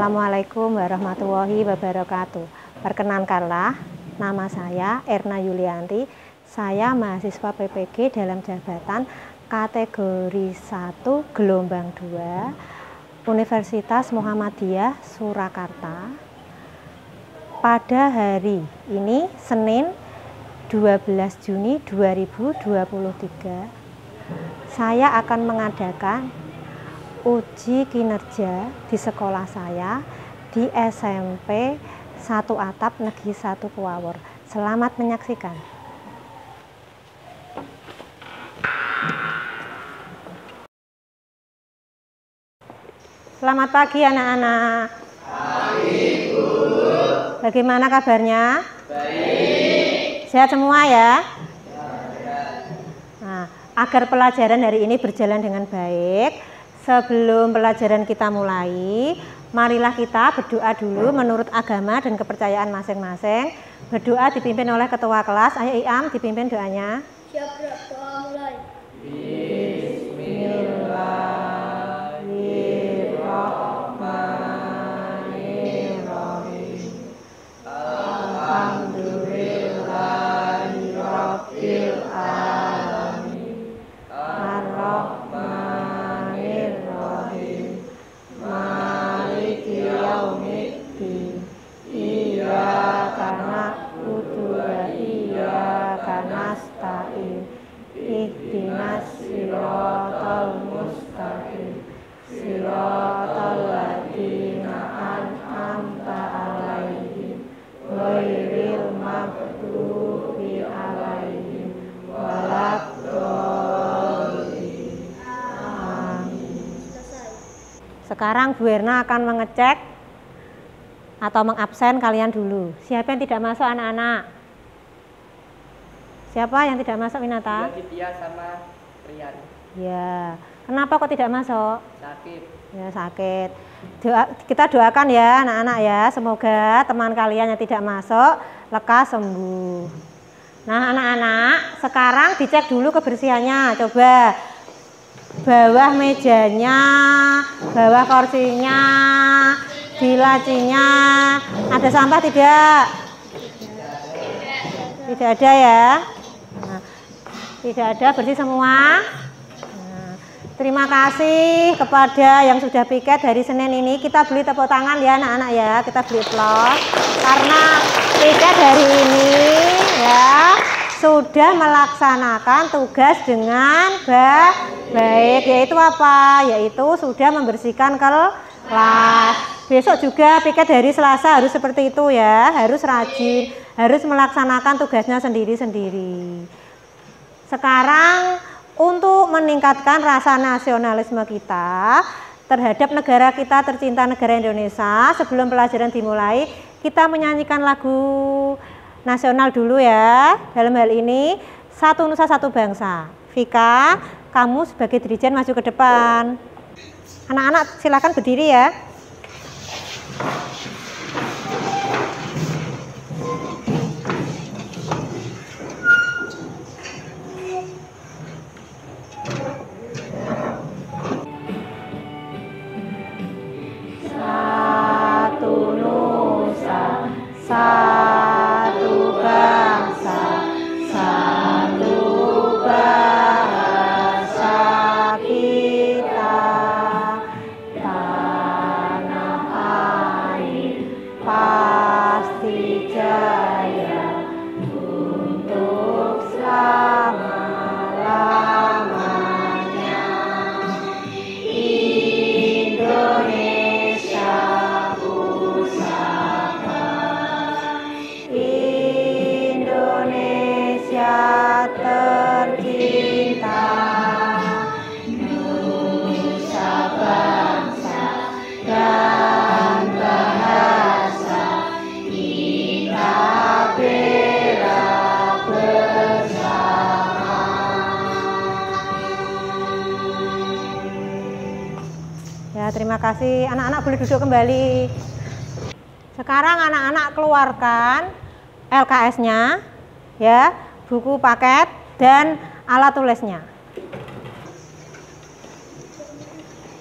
Assalamualaikum warahmatullahi wabarakatuh. Perkenankanlah, nama saya Erna Yulianti. Saya mahasiswa PPG dalam jabatan kategori 1 gelombang 2 Universitas Muhammadiyah Surakarta. Pada hari ini Senin 12 Juni 2023 saya akan mengadakan uji kinerja di sekolah saya di SMP 1 Atap Negeri 1 Kuwawor. Selamat menyaksikan. Selamat pagi anak-anak. Pagi, Bu. Bagaimana kabarnya? Baik. Sehat semua ya? Ya. Nah, agar pelajaran hari ini berjalan dengan baik, sebelum pelajaran kita mulai, marilah kita berdoa dulu menurut agama dan kepercayaan masing-masing. Berdoa dipimpin oleh ketua kelas. Ayo Iam, dipimpin doanya. Siap, doa mulai. Bismillahirrahmanirrahim. Alhamdulillahirabbil alamin. Ar-Rahmanirrahim. Maliki yaumiddin. Iyyaka na'budu wa iyyaka nasta'in. Ihdinas siratal mustaqim. Siratal ladzina an'amta 'alaihim ghairil maghdubi 'alaihim waladdallin. Amin. Sekarang Bu Erna akan mengecek atau mengabsen kalian dulu. Siapa yang tidak masuk anak-anak? Siapa yang tidak masuk Winata? Dia sama Rian. Ya. Kenapa kok tidak masuk? Sakit. Ya, sakit. Kita doakan ya anak-anak ya, semoga teman kalian yang tidak masuk lekas sembuh. Nah anak-anak, sekarang dicek dulu kebersihannya. Coba bawah mejanya, bawah kursinya, di lacinya, ada sampah tidak? Tidak ada ya. Nah, tidak ada, bersih semua. Terima kasih kepada yang sudah piket dari Senin ini. Kita beli tepuk tangan ya anak-anak ya. Kita beli applause karena piket hari ini ya sudah melaksanakan tugas dengan baik. Yaitu apa? Yaitu sudah membersihkan kelas. Besok juga piket hari Selasa harus seperti itu ya. Harus rajin, harus melaksanakan tugasnya sendiri-sendiri. Sekarang untuk meningkatkan rasa nasionalisme kita terhadap negara kita tercinta, negara Indonesia, sebelum pelajaran dimulai, kita menyanyikan lagu nasional dulu ya. Dalam hal ini, Satu Nusa Satu Bangsa. Vika, kamu sebagai dirijen maju ke depan. Anak-anak silakan berdiri ya. Satu Nusa, satu bangsa, satu bahasa kita, tanah air pasti jaya untuk selama-lamanya. Indonesia pusaka, Indonesia tercinta, Nusa bangsa dan bahasa kita bela bersama. Ya, terima kasih. Anak-anak boleh duduk kembali. Sekarang anak-anak keluarkan LKS-nya, ya, buku paket dan alat tulisnya.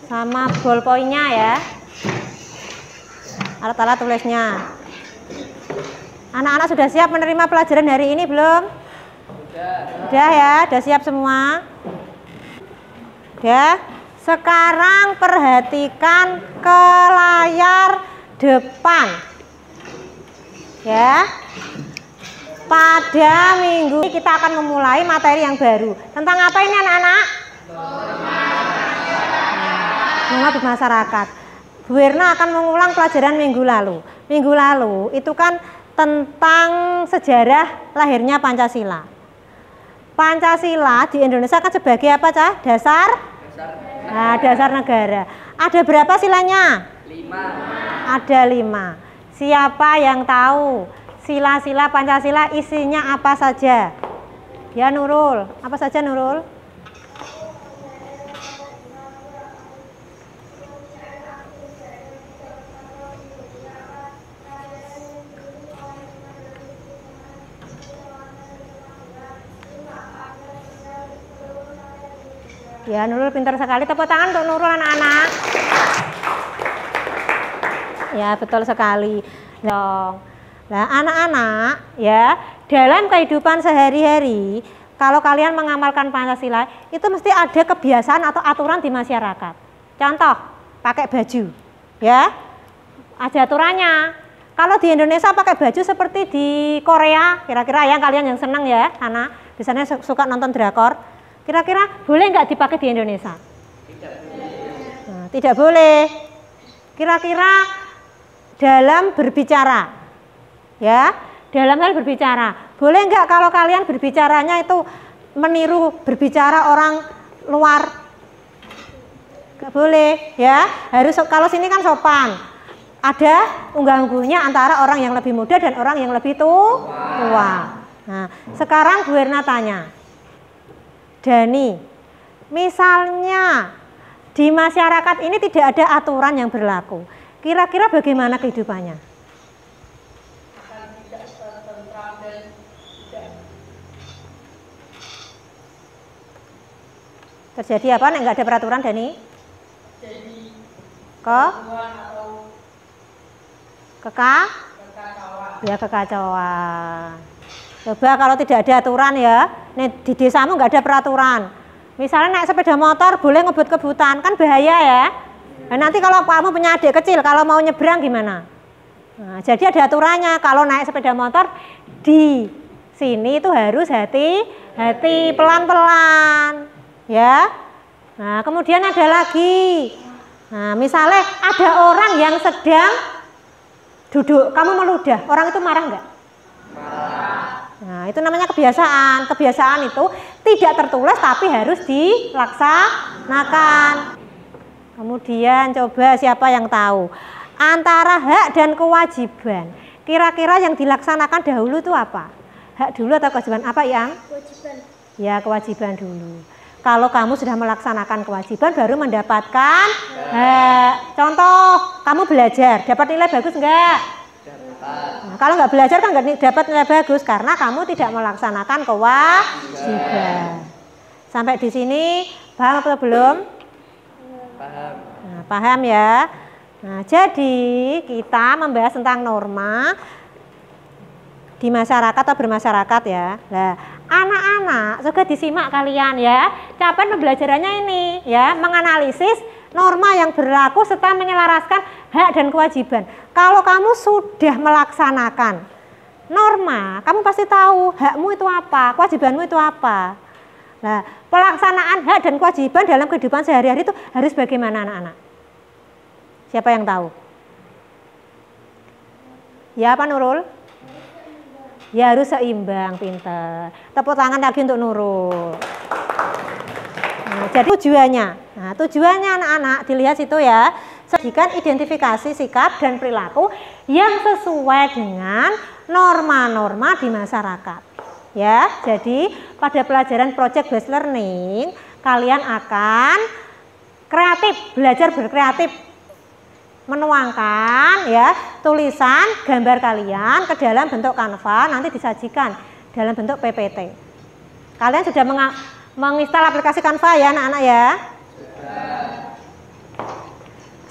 Sama ballpoint-nya ya. alat-alat tulisnya. Anak-anak sudah siap menerima pelajaran hari ini belum? Sudah ya, sudah siap semua? Ya. Sekarang perhatikan ke layar depan. Ya. Pada minggu ini kita akan memulai materi yang baru. Tentang apa ini anak-anak? Norma bermasyarakat. Bu Erna akan mengulang pelajaran minggu lalu. Minggu lalu itu kan tentang sejarah lahirnya Pancasila. Pancasila di Indonesia kan sebagai apa, Cah? Dasar? Nah, dasar negara. Ada berapa silanya? 5. Ada 5. Siapa yang tahu sila-sila Pancasila isinya apa saja? Ya Nurul, apa saja Nurul? Ya Nurul pintar sekali, tepuk tangan untuk Nurul anak-anak. Ya betul sekali dong. Nah anak-anak ya dalam kehidupan sehari-hari kalau kalian mengamalkan Pancasila itu mesti ada kebiasaan atau aturan di masyarakat. Contoh pakai baju ya ada aturannya. Kalau di Indonesia pakai baju seperti di Korea kira-kira yang kalian yang senang ya karena di sana suka nonton drakor. Kira-kira boleh nggak dipakai di Indonesia? Tidak boleh. Nah, tidak boleh. Kira-kira dalam berbicara, ya, dalam hal berbicara, boleh nggak kalau kalian berbicaranya itu meniru berbicara orang luar? Nggak boleh, ya. Harus kalau sini kan sopan. Ada unggah-ungguhnya antara orang yang lebih muda dan orang yang lebih tua. Nah, sekarang Bu Erna tanya. Dani, misalnya di masyarakat ini tidak ada aturan yang berlaku, kira-kira bagaimana kehidupannya? Akan tidak tentram dan tidak. Terjadi apa nek nggak ada peraturan, Dani? Jadi Kekacauan. kekacauan. Ya kekacauan. Coba kalau tidak ada aturan ya, nih di desamu nggak ada peraturan. Misalnya naik sepeda motor boleh ngebut-kebutan, kan bahaya ya. Nah, nanti kalau kamu punya adik kecil, kalau mau nyebrang gimana? Nah, jadi ada aturannya. Kalau naik sepeda motor di sini itu harus hati-hati, pelan-pelan, ya. Nah, kemudian ada lagi. Nah, misalnya ada orang yang sedang duduk, kamu meludah, orang itu marah nggak? Nah, itu namanya kebiasaan. Kebiasaan itu tidak tertulis tapi harus dilaksanakan. Kemudian coba siapa yang tahu antara hak dan kewajiban. Kira-kira yang dilaksanakan dahulu itu apa? Hak dulu atau kewajiban? Apa yang? Kewajiban. Ya, kewajiban dulu. Kalau kamu sudah melaksanakan kewajiban baru mendapatkan hak. Contoh, kamu belajar, dapat nilai bagus enggak? Nah, kalau nggak belajar kan nggak dapat nilai bagus karena kamu tidak melaksanakan kewajiban. Sampai di sini paham atau belum? Paham. Nah, paham ya. Nah, jadi kita membahas tentang norma di masyarakat atau bermasyarakat ya. Nah, anak-anak juga disimak kalian ya. Capaian pembelajarannya ini ya, menganalisis norma yang berlaku serta menyelaraskan hak dan kewajiban. Kalau kamu sudah melaksanakan norma, kamu pasti tahu hakmu itu apa, kewajibanmu itu apa. Nah, pelaksanaan hak dan kewajiban dalam kehidupan sehari-hari itu harus bagaimana anak-anak? Siapa yang tahu? Ya, apa Nurul? Ya harus seimbang, pinter. Tepuk tangan lagi untuk Nurul. Nah, jadi tujuannya anak-anak dilihat situ ya. Sajikan identifikasi sikap dan perilaku yang sesuai dengan norma-norma di masyarakat. Ya, jadi pada pelajaran project based learning kalian akan kreatif, belajar berkreatif, menuangkan ya tulisan gambar kalian ke dalam bentuk Canva, nanti disajikan dalam bentuk PPT. Kalian sudah menginstal aplikasi Canva ya anak-anak ya?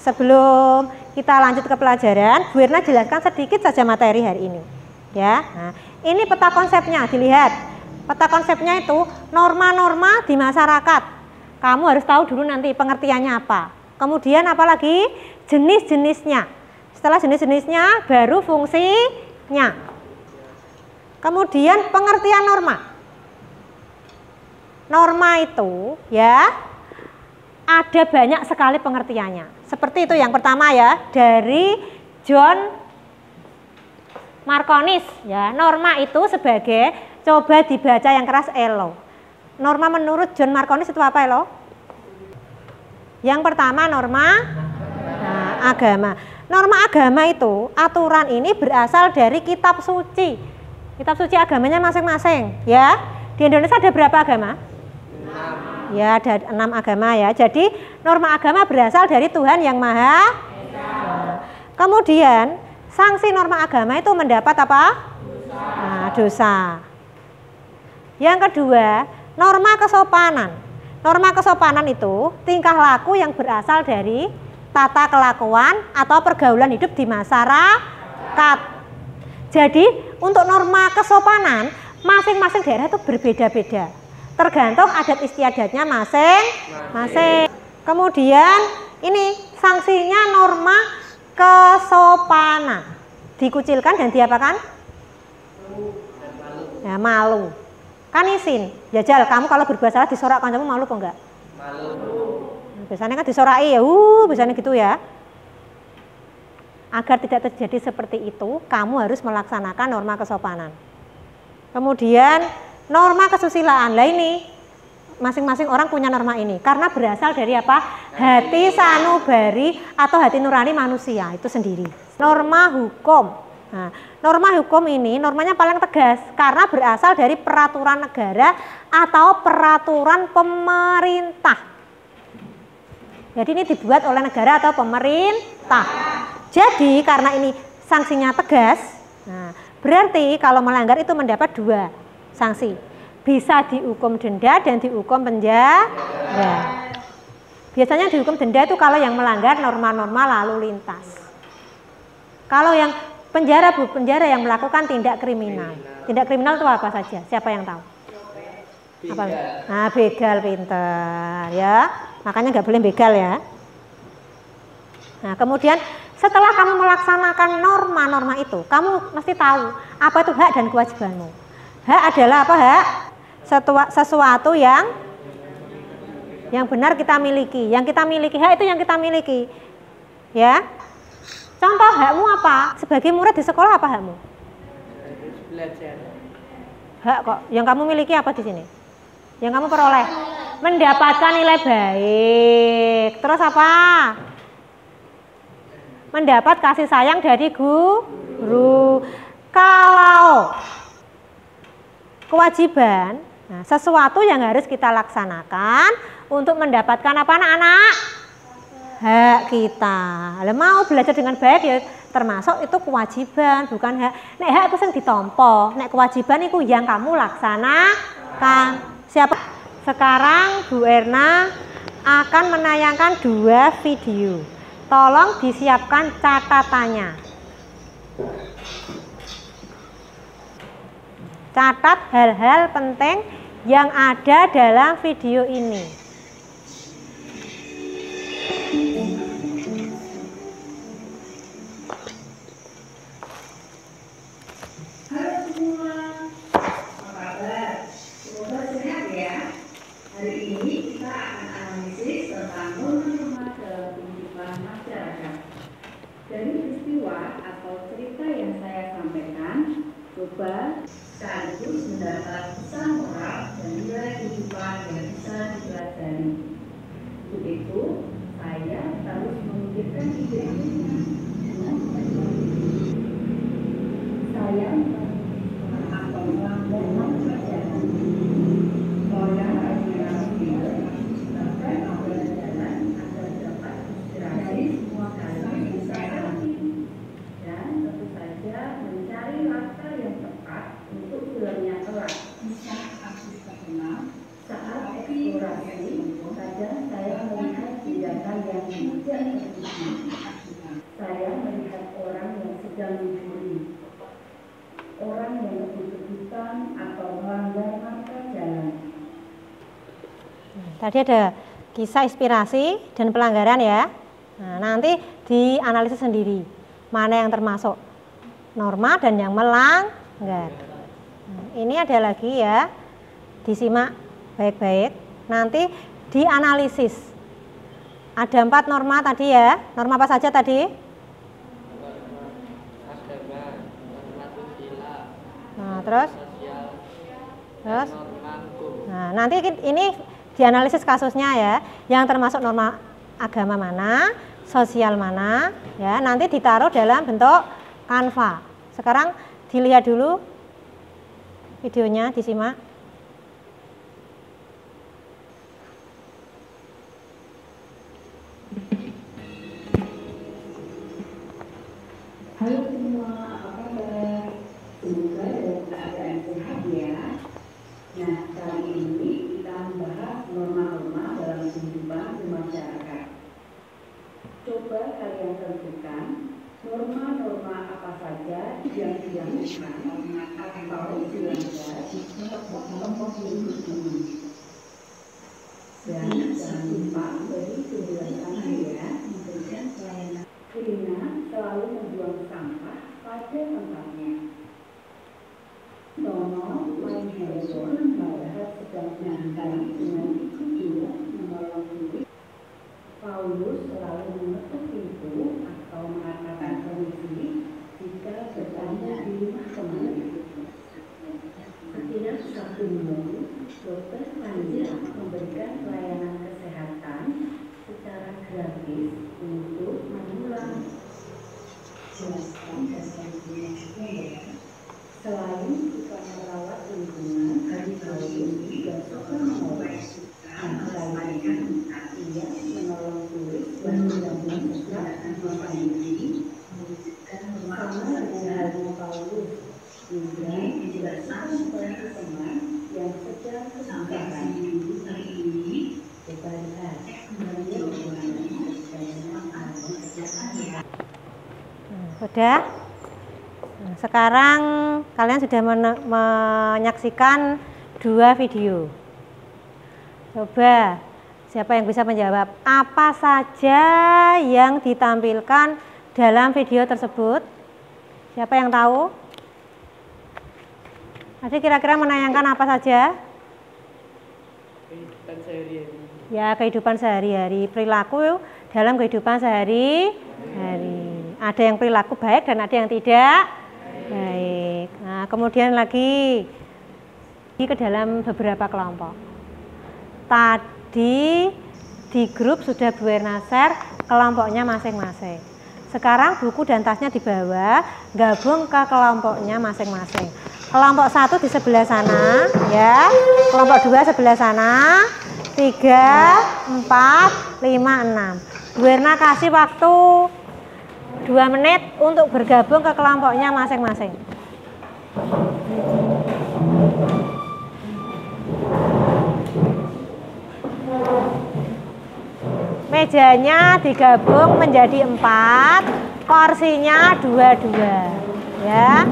Sebelum kita lanjut ke pelajaran. Bu Erna jelaskan sedikit saja materi hari ini. Ya, nah, ini peta konsepnya, dilihat. Peta konsepnya itu norma-norma di masyarakat. Kamu harus tahu dulu nanti pengertiannya apa. Kemudian apalagi jenis-jenisnya. Setelah jenis-jenisnya baru fungsinya. Kemudian pengertian norma. Norma itu ya ada banyak sekali pengertiannya. Seperti itu yang pertama ya, dari John Marconis ya. Norma itu sebagai, coba dibaca yang keras, elo. Norma menurut John Marconis itu apa, elo? Yang pertama norma agama. Norma agama itu, aturan ini berasal dari kitab suci. Kitab suci agamanya masing-masing ya. Di Indonesia ada berapa agama? 6. Ya, ada 6 agama ya. Jadi norma agama berasal dari Tuhan yang Maha Esa. Kemudian sanksi norma agama itu mendapat apa? Dosa. Nah, dosa. Yang kedua, norma kesopanan. Norma kesopanan itu tingkah laku yang berasal dari tata kelakuan atau pergaulan hidup di masyarakat. Jadi untuk norma kesopanan masing-masing daerah itu berbeda-beda, tergantung adat istiadatnya masing-masing. Kemudian ini sanksinya norma kesopanan, dikucilkan dan diapakan? Ya, malu. Kan isin, jajal kamu kalau berbuat salah disorak kancamu malu apa enggak? Malu. Biasanya kan disorai ya, biasanya gitu ya. Agar tidak terjadi seperti itu, kamu harus melaksanakan norma kesopanan. Kemudian norma kesusilaan. Lah ini masing-masing orang punya norma ini karena berasal dari apa? Hati sanubari atau hati nurani manusia itu sendiri. Norma hukum. Nah, norma hukum ini normanya paling tegas karena berasal dari peraturan negara atau peraturan pemerintah. Jadi ini dibuat oleh negara atau pemerintah. Jadi karena ini sanksinya tegas, nah, berarti kalau melanggar itu mendapat 2 sanksi. Bisa dihukum denda dan dihukum penjara. Biasanya dihukum denda itu kalau yang melanggar norma-norma lalu lintas. Kalau yang penjara, penjara yang melakukan tindak kriminal. Tindak kriminal itu apa saja? Siapa yang tahu? Apa? Nah, begal, pinter ya. Makanya nggak boleh begal ya. Nah, kemudian setelah kamu melaksanakan norma-norma itu, kamu mesti tahu apa itu hak dan kewajibanmu. Hak adalah apa? Hak sesuatu yang benar kita miliki. Yang kita miliki, hak itu yang kita miliki. Ya. Contoh hakmu apa? Sebagai murid di sekolah apa hakmu? Belajar. Hak kok. Yang kamu miliki apa di sini? Yang kamu peroleh? Mendapatkan nilai baik. Terus apa? Mendapat kasih sayang dari guru. Kalau kewajiban, nah, sesuatu yang harus kita laksanakan untuk mendapatkan apa anak-anak? Hak kita. Kalau mau belajar dengan baik ya termasuk itu kewajiban, bukan hak. Nek hak itu yang ditompo, nek kewajiban itu yang kamu laksanakan. Siapa? Sekarang Bu Erna akan menayangkan 2 video. Tolong disiapkan catatannya. Catat hal-hal penting yang ada dalam video ini. Halo semua, apa kabar? Semoga sehat ya. Hari ini kita akan analisis tentang norma-norma dalam kehidupan masyarakat. Dari peristiwa atau cerita yang saya sampaikan, coba sekaligus mendapat pesan moral dan nilai kehidupan yang bisa dipelajari. Untuk itu, saya harus memikirkan ide-idenya. Saya atau melanggar pelajaran. Orang sampai pelajaran agar dapat inspirasi semua hal yang saya alami. Dan tentu saja mencari langkah yang tepat untuk filmnya kelak. Saat eksplorasi, kadang saya melihat tindakan yang tidak terpuji. Saya orang yang kebut-kebutan atau melanggar marka jalan. Tadi ada kisah inspirasi dan pelanggaran ya. Nah, nanti dianalisis sendiri mana yang termasuk norma dan yang melanggar. Nah, ini ada lagi ya, disimak baik-baik. Nanti dianalisis. Ada 4 norma tadi ya. Norma apa saja tadi? Agama, norma sosial, Nah, terus? terus norma hukum. Nah, nanti ini dianalisis kasusnya ya, yang termasuk norma agama mana, sosial mana, ya nanti ditaruh dalam bentuk Canva. Sekarang dilihat dulu videonya, disimak. Halo semua, apa kabar? Semoga dalam keadaan sehat ya. Nah, kali ini kita membahas norma-norma dalam kehidupan bermasyarakat. Coba kalian tentukan norma-norma apa saja yang dilakukan atau dilanggar di kelompok berikut ini. Dan jangan lupa beri penjelasan ya. Rina selalu membuang sampah pada tempatnya. Tono main handphone padahal sedang nyantai dengan ikut menolong diri. Paulus selalu mengetuk pintu atau mengatakan permisi jika bertanya di rumah teman. Setiap Sabtu Minggu, Dokter Panji memberikan pelayanan kesehatan secara gratis untuk mengulang jelaskan dan ya. Selain suka merawat lingkungan, Paulus juga suka menolong. Antara lain, ia menolong turis dan mendampingi sesat anggota diri, sama dengan halnya Paulus juga dijelaskan kepada teman yang sedang kesusahan. Coba lihat, Sudah? Nah, sekarang kalian sudah menyaksikan 2 video. Coba, siapa yang bisa menjawab apa saja yang ditampilkan dalam video tersebut? Siapa yang tahu? Adik kira-kira menayangkan apa saja? Kehidupan sehari-hari. Ya, kehidupan sehari-hari, perilaku dalam kehidupan sehari-hari. Ada yang perilaku baik dan ada yang tidak baik. Nah, kemudian lagi ke dalam beberapa kelompok. Tadi di grup sudah Bu Erna share kelompoknya masing-masing. Sekarang buku dan tasnya dibawa, gabung ke kelompoknya masing-masing. Kelompok 1 di sebelah sana, ya. Kelompok 2 sebelah sana. 3, 4, 5, 6. Bu Erna kasih waktu 2 menit untuk bergabung ke kelompoknya masing-masing. Mejanya digabung menjadi 4, kursinya 2-2, ya.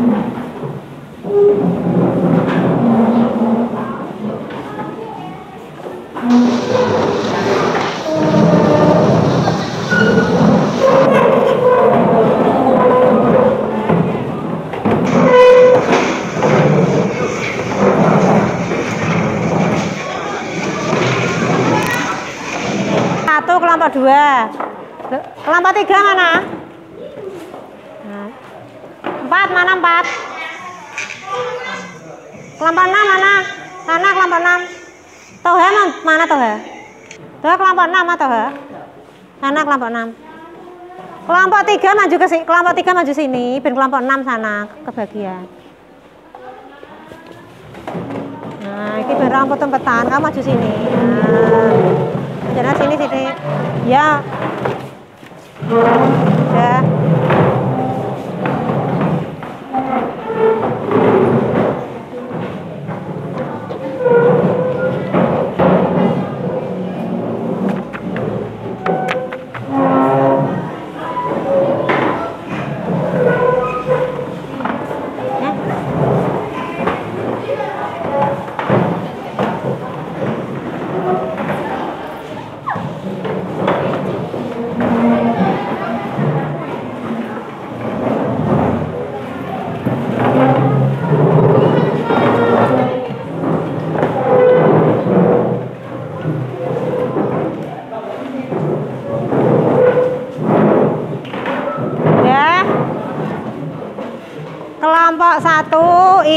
Kelompok 2. Kelompok 3 mana? Nah, 4 mana 4? Kelompok 6 mana? Sana kelompok 6. Toha mana Toha? Toha kelompok 6 atau Toha? Sana kelompok 6. Kelompok 3 maju ke sini, kelompok 3 maju sini, ben kelompok 6 sana kebagian. Nah, ini ben rambut tempetan, kamu maju sini. Nah, jangan sini. Ya. Ya.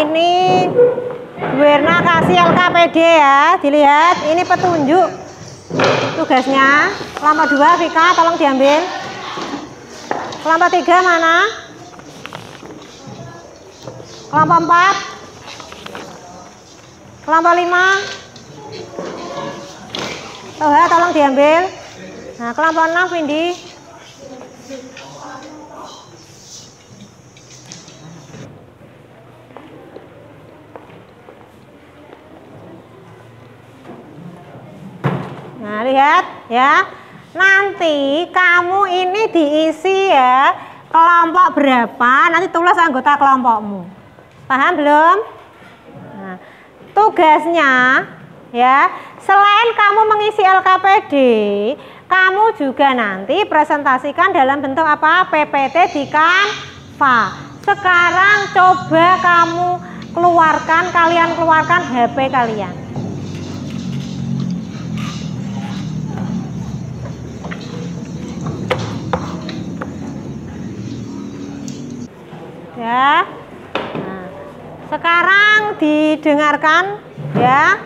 ini Bu Erna kasih LKPD ya. Dilihat, ini petunjuk tugasnya. Kelompok 2 Vika tolong diambil. Kelompok 3 mana? Kelompok 4. Kelompok 5. Toha tolong diambil. Nah, kelompok 6 Windy. Nah, lihat ya. Nanti kamu ini diisi ya. Kelompok berapa? Nanti tulis anggota kelompokmu. Paham belum? Nah, tugasnya ya, selain kamu mengisi LKPD, kamu juga nanti presentasikan dalam bentuk apa? PPT di Canva. Sekarang coba kamu kalian keluarkan HP kalian. Ya. Nah, sekarang didengarkan ya.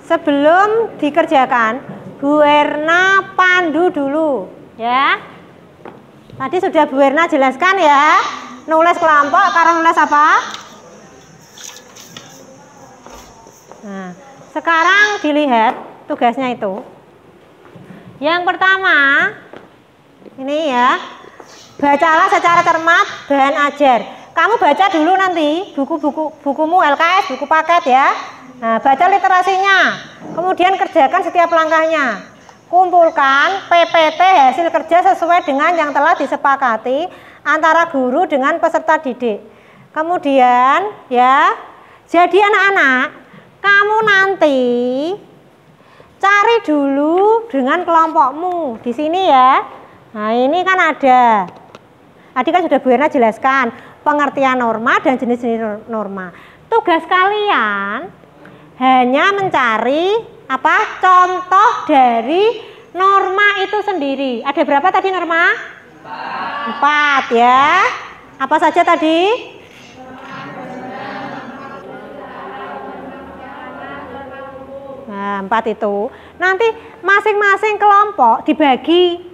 Sebelum dikerjakan, Bu Erna pandu dulu ya. Tadi sudah Bu Erna jelaskan ya. Nulis kelompok, sekarang nulis apa? Nah, sekarang dilihat tugasnya itu. Yang pertama, ini ya. Bacalah secara cermat bahan ajar. Kamu baca dulu nanti bukumu LKS, buku paket ya. Nah, baca literasinya. Kemudian kerjakan setiap langkahnya. Kumpulkan PPT hasil kerja sesuai dengan yang telah disepakati antara guru dengan peserta didik. Kemudian ya, jadi anak-anak, kamu nanti cari dulu dengan kelompokmu di sini ya. Nah, ini kan ada. Tadi kan sudah Bu Erna jelaskan pengertian norma dan jenis-jenis norma. Tugas kalian hanya mencari apa? Contoh dari norma itu sendiri. Ada berapa tadi norma? 4 ya. Apa saja tadi? Nah, 4 itu. Nanti masing-masing kelompok dibagi.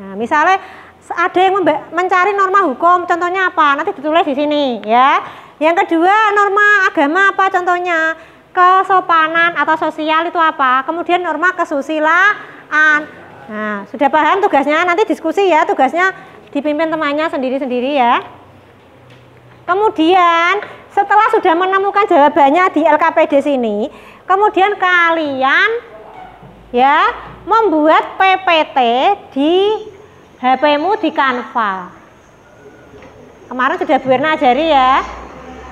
Nah, misalnya ada yang mencari norma hukum, contohnya apa? Nanti ditulis di sini ya. Yang kedua, norma agama apa contohnya? Kesopanan atau sosial itu apa? Kemudian norma kesusilaan. Nah, sudah paham tugasnya? Nanti diskusi ya, tugasnya dipimpin temannya sendiri-sendiri ya. Kemudian setelah sudah menemukan jawabannya di LKPD sini, kemudian kalian ya membuat PPT di HP-mu di Canva. Kemarin sudah Bu Erna ajari ya.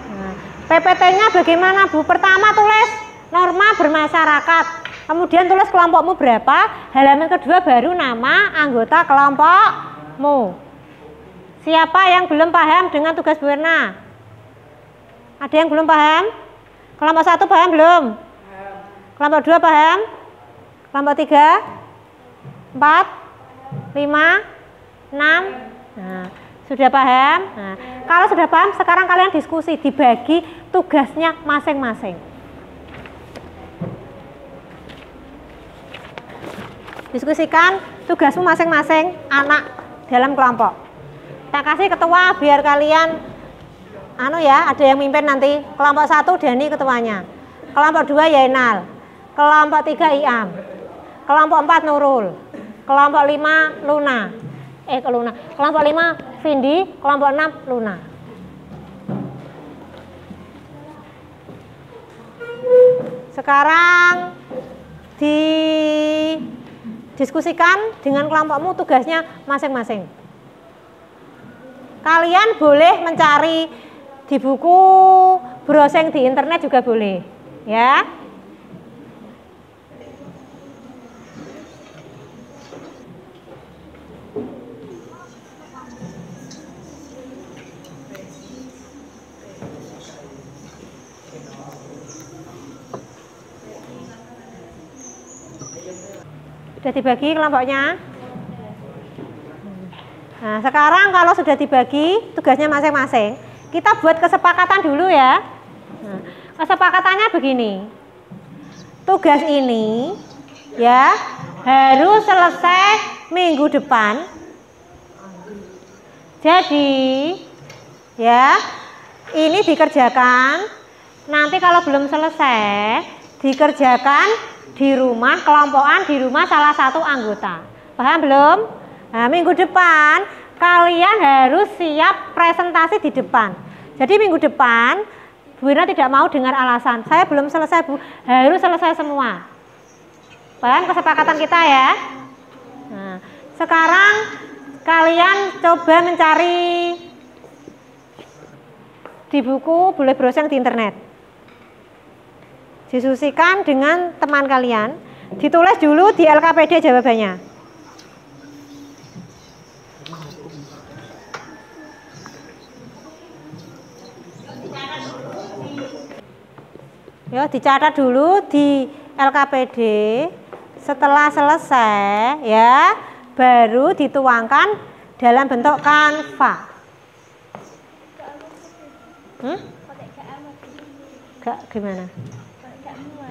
Nah, PPT-nya bagaimana Bu? Pertama tulis norma bermasyarakat. Kemudian tulis kelompokmu berapa. Halaman kedua baru nama anggota kelompokmu. Siapa yang belum paham dengan tugas Bu Erna? Ada yang belum paham? Kelompok 1 paham belum? Kelompok 2 paham? Kelompok 3? 4? 5? 6. Nah, sudah paham? Nah, kalau sudah paham, sekarang kalian diskusi, dibagi tugasnya masing-masing. Diskusikan tugasmu masing-masing anak dalam kelompok. Tak kasih ketua biar kalian ada yang mimpin nanti. Kelompok 1 Dani ketuanya. Kelompok 2 Yainal. Kelompok 3 Iam. Kelompok 4 Nurul. Kelompok 5 Luna. Kelompok 5 Vindi, kelompok 6 Luna. Sekarang didiskusikan dengan kelompokmu tugasnya masing-masing. Kalian boleh mencari di buku, browsing di internet juga boleh, ya. Sudah dibagi kelompoknya? Nah, sekarang kalau sudah dibagi tugasnya masing-masing, kita buat kesepakatan dulu ya. Kesepakatannya begini. Tugas ini ya harus selesai minggu depan. Jadi ya ini dikerjakan. Nanti kalau belum selesai dikerjakan di rumah, kelompokan di rumah salah satu anggota. Paham belum? Nah, minggu depan kalian harus siap presentasi di depan. Jadi minggu depan Bu Irna tidak mau dengar alasan, saya belum selesai Bu, harus selesai semua. Paham kesepakatan kita ya? Nah, sekarang kalian coba mencari di buku, boleh browsing di internet. Diskusikan dengan teman kalian, ditulis dulu di LKPD jawabannya. Ya, dicatat dulu di LKPD. Setelah selesai ya, baru dituangkan dalam bentuk Canva. Gak gimana?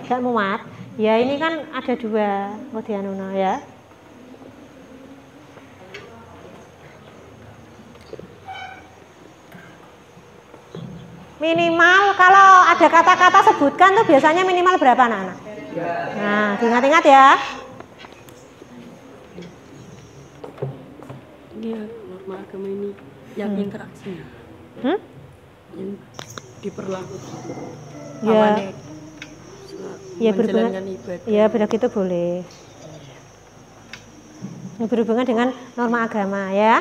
Gak muat. Ya ini kan ada dua Modianono ya. Minimal kalau ada kata-kata sebutkan tuh biasanya minimal berapa anak-anak? Nah, diingat-ingat ya. Ini norma agama ini yang interaksi. Yang diperlakukan. Ya. Ya berhubungan. Ya, begitu boleh. Berhubungan dengan norma agama ya.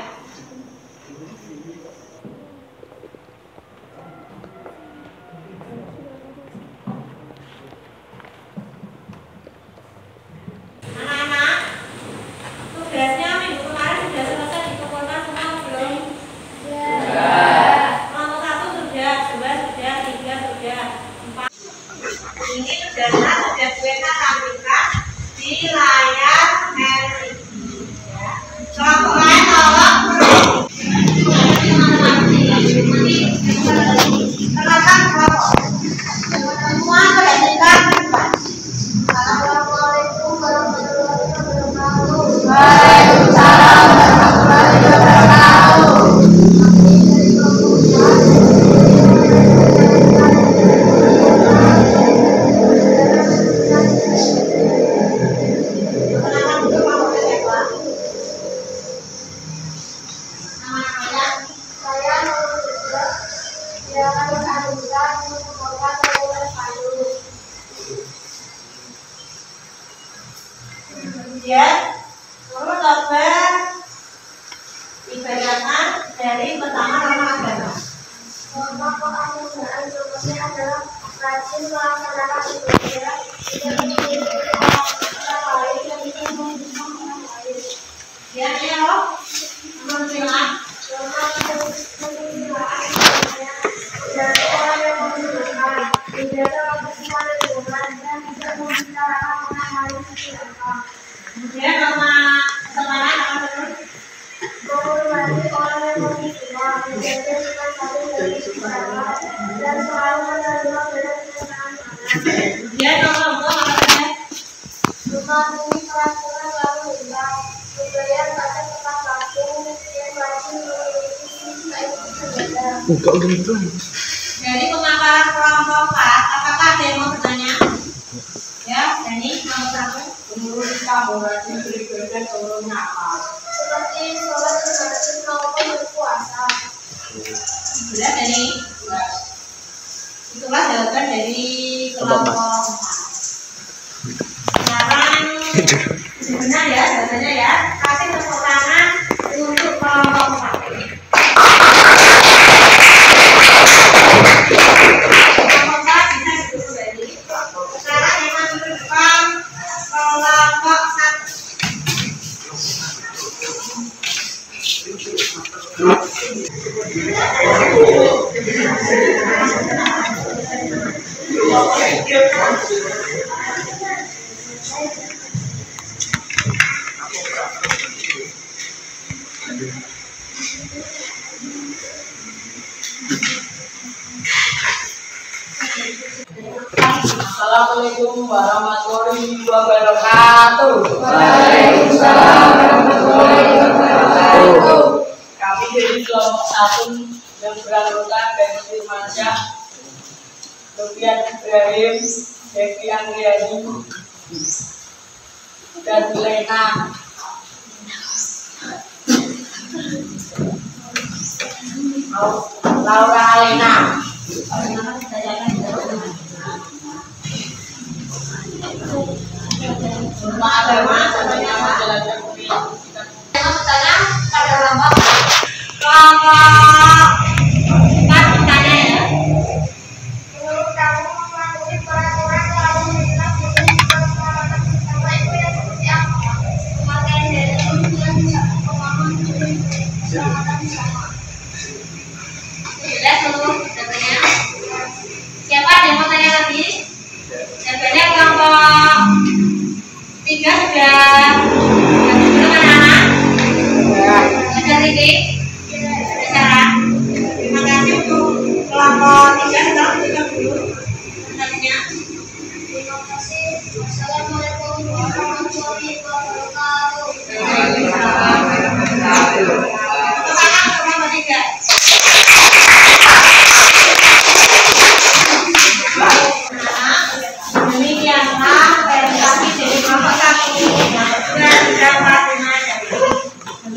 Dari pemaparan kelompok 4, apakah ada yang mau bertanya? Ya, Dani, kelompok 1. Menurut elaborasi berikutnya turunnya apa? Seperti sholat sunat maupun berpuasa. Sudah, Dani? Itulah jawaban dari kelompok 4. Sekarang benar ya jawabannya ya. Kasih tepuk tangan untuk kelompok 4. Sekarang yang maju ke depan kelompok 1. Assalamualaikum warahmatullahi wabarakatuh. Waalaikumsalam warahmatullahi wabarakatuh. Kami dari kelompok 1 yang beranggota dari Firmansyah, Lufian Ibrahim, Devi Angriani, dan Lena. Laura Alena. Menurut kamu mematuhi peraturan lalu lintas di peraturan bersama itu yang seperti apa? Pemakaian dari kemudian pemahaman keselamatan bersama. Jelas belum jawabannya? Siapa ada yang mau tanya lagi? Jawabannya kelompok 3 sudah. Belum anak-anak? Ada titik? Ada saran? Terima kasih untuk kelompok 3. Sekarang kita dulu pertanyaannya. Terima kasih. Assalamualaikum warahmatullahi wabarakatuh. Pertanyaan kelompok 3. Demikianlah presentasi dari kelompok 1 yang sudah didapat dengan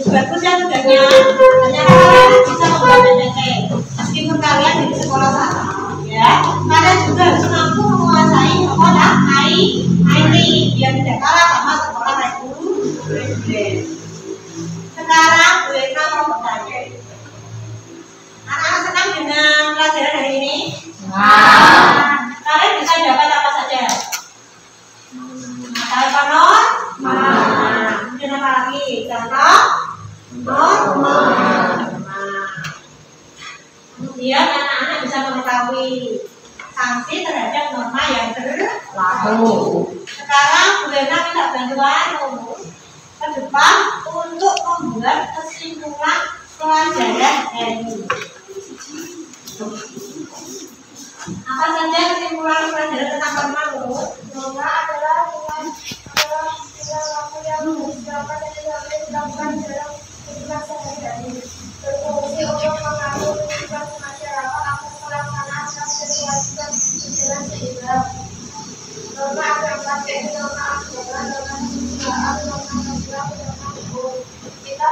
bagus ya tugasnya. Hanya kalian bisa membuat PPT meskipun kalian di sekolah sama, ya. Kalian juga harus mampu menguasai sekolah IT biar tidak kalah sama sekolah reguler. Sekarang Bu Eka mau bertanya. Anak-anak senang dengan pelajaran hari ini? Kalian bisa dapat apa saja? Matahari panon? Kemudian apa lagi? Contoh? Kemudian anak-anak bisa mengetahui sanksi terhadap norma yang berlaku. Sekarang Bu Lena minta bantuan ke depan untuk membuat kesimpulan pelajaran hari ini. Apa saja kesimpulan pelajaran tentang norma menurut? Norma adalah perilaku yang disediakan dan dilakukan dalam kehidupan sehari-hari. Berfungsi untuk mengatur kehidupan masyarakat agar pelaksanaan dan kewajiban berjalan seimbang. Norma agama yaitu norma agama, norma kesusilaan, norma sosial, norma hukum. Kita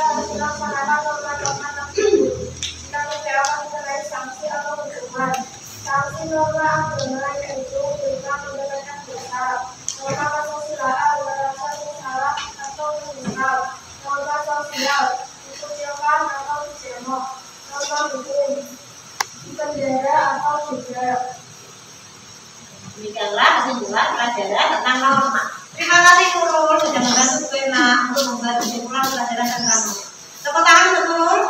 harus melaksanakan norma-norma tersebut. Kita tidak akan mengenai sanksi atau hukuman. Sanksi norma agama yaitu berupa mendapatkan dosa. Norma kesusilaan merasa bersalah atau menyesal. Norma sosial dikucilkan atau dijemok. Norma hukum dipenjara atau tidak. Demikianlah kesimpulan pelajaran tentang norma. Terima kasih Nurul sudah membantu Lena untuk membuat kesimpulan pelajaran tentang norma. Tepuk tangan untuk Nurul.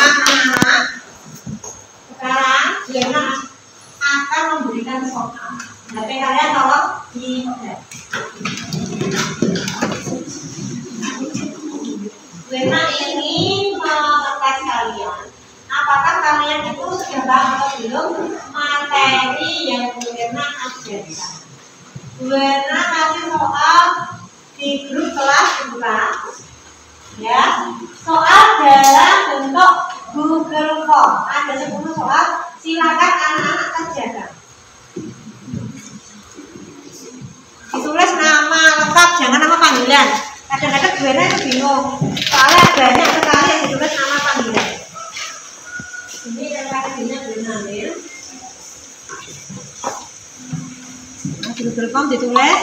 Anak-anak, sekarang Lena akan memberikan soal. Tapi kalian tolong diingat. Lena ingin mengetes kalian. Apakah kalian itu sudah paham atau belum materi yang Bu Lena ajarkan? Bu Lena kasih soal di grup kelas kita, ya. Soal dalam bentuk Google Form. Ada 10 soal. Silakan anak-anak kerjakan. Ditulis nama lengkap, jangan nama panggilan. Kadang-kadang Bu Lena itu bingung. Soalnya banyak sekali yang ditulis nama panggilan. Ini yang kakinya belum ambil. Di Google Form ditulis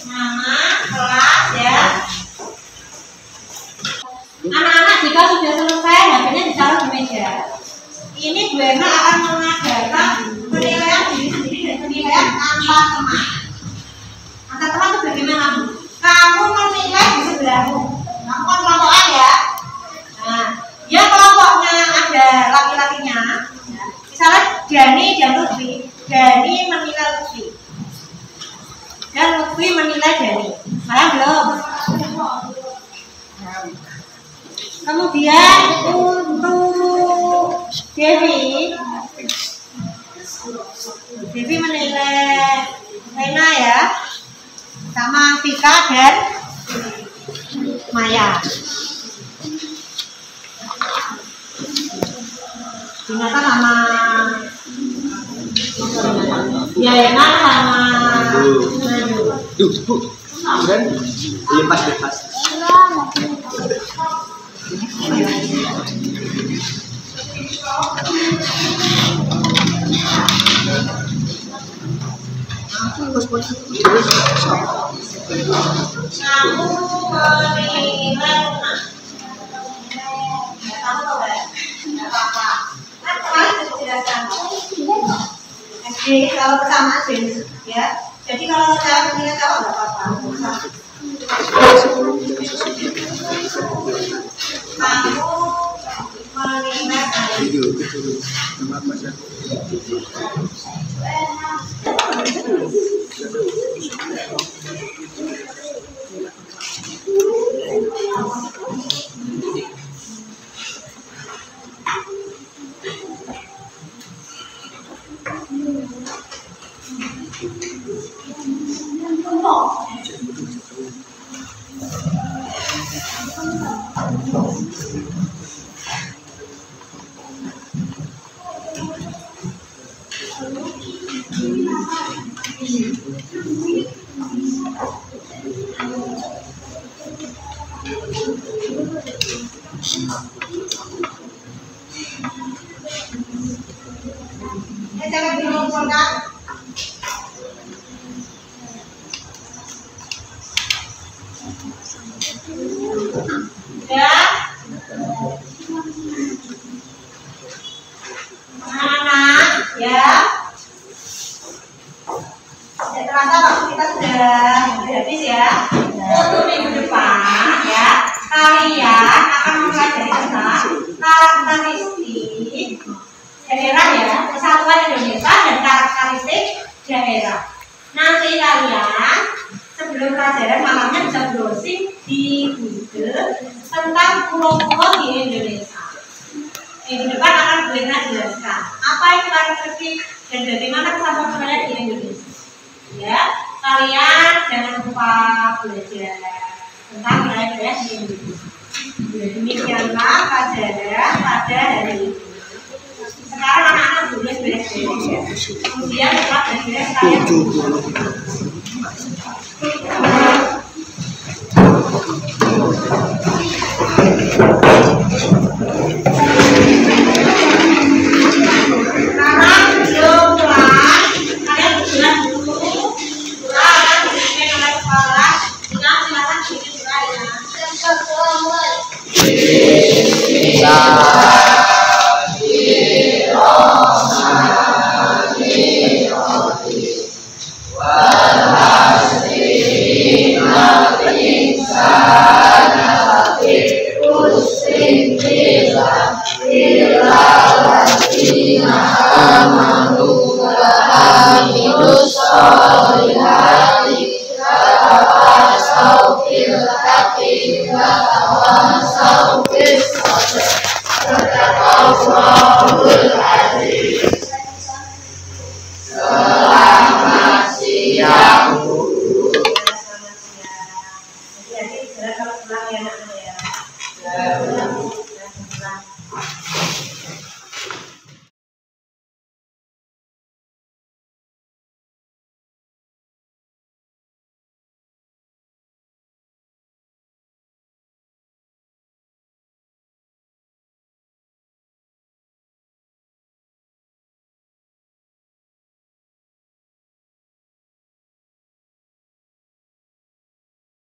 nama kelas, ya. Anak-anak jika sudah selesai, HP-nya ditaruh di meja. Ini Bu Lena akan mengajarkan penilaian diri sendiri dan penilaian antar teman. Antar teman itu bagaimana? Kamu menilai di sebelahmu. Kamu kan kelompokan, ya. Nah, ya kelompoknya ada laki-lakinya. Misalnya Dani dan Lutfi. Dani menilai Lutfi. Lutfi menilai Dewi. Paham belum? Kemudian untuk Dewi menilai Lena ya, sama Vika dan Maya. Binatang sama ya Lena sama dan lepas. Kalau pertama ya, jadi kalau saya menilai kalau nggak apa-apa. Jangan dilupakan. Ya, anak-anak ya. Terasa waktu kita sudah habis ya. Untuk minggu depan ya, kalian akan mempelajari tentang karakteristik daerah ya, kesatuan Indonesia dan karakteristik daerah. Nanti kalian sebelum pelajaran malamnya bisa browsing di Google tentang pulau-pulau di Indonesia. Minggu depan akan Bu Lena jelaskan apa itu karakteristik dan bagaimana kesatuan wilayah di Indonesia. Ya, kalian jangan lupa belajar tentang wilayah di Indonesia. Demikianlah pelajaran pada hari ini. Sekarang anak-anak boleh beres-beres ya. Kemudian setelah beres-beres kalian Wow.